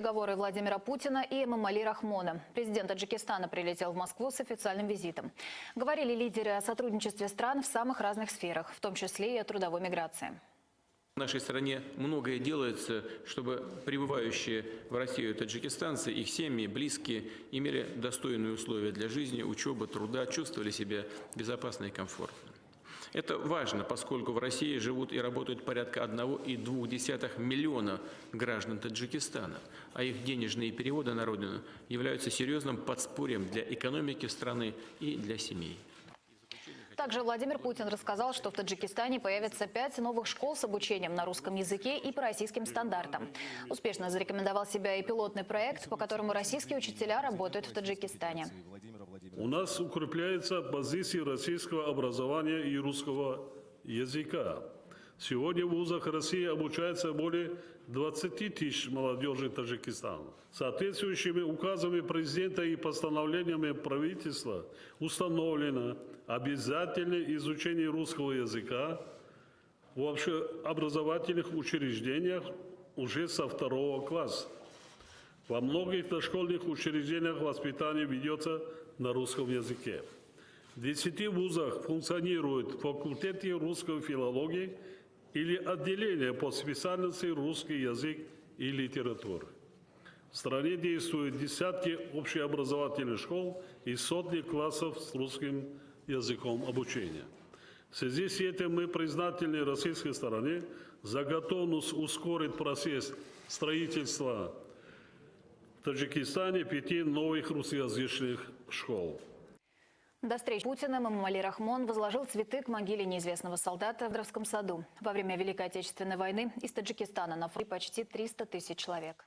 переговоры Владимира Путина и Эмомали Рахмона. Президент Таджикистана прилетел в Москву с официальным визитом. Говорили лидеры о сотрудничестве стран в самых разных сферах, в том числе и о трудовой миграции. В нашей стране многое делается, чтобы прибывающие в Россию таджикистанцы, их семьи, близкие имели достойные условия для жизни, учебы, труда, чувствовали себя безопасно и комфортно. Это важно, поскольку в России живут и работают порядка 1,2 миллиона граждан Таджикистана, а их денежные переводы на родину являются серьезным подспорьем для экономики страны и для семей. Также Владимир Путин рассказал, что в Таджикистане появится 5 новых школ с обучением на русском языке и по российским стандартам. Успешно зарекомендовал себя и пилотный проект, по которому российские учителя работают в Таджикистане. У нас укрепляется позиция российского образования и русского языка. Сегодня в вузах России обучается более 20 тысяч молодежи Таджикистана. Соответствующими указами президента и постановлениями правительства установлено обязательное изучение русского языка в общеобразовательных учреждениях уже со 2 класса. Во многих дошкольных учреждениях воспитание ведется на русском языке. В 10 вузах функционируют факультеты русской филологии или отделение по специальности русский язык и литература. В стране действуют десятки общеобразовательных школ и сотни классов с русским языком обучения. В связи с этим мы признательны российской стороне за готовность ускорить процесс строительства в Таджикистане 5 новых русскоязычных школ. До встречи с Путиным Эмомали Рахмон возложил цветы к могиле неизвестного солдата в Дровском саду. Во время Великой Отечественной войны из Таджикистана на фронте почти 300 тысяч человек.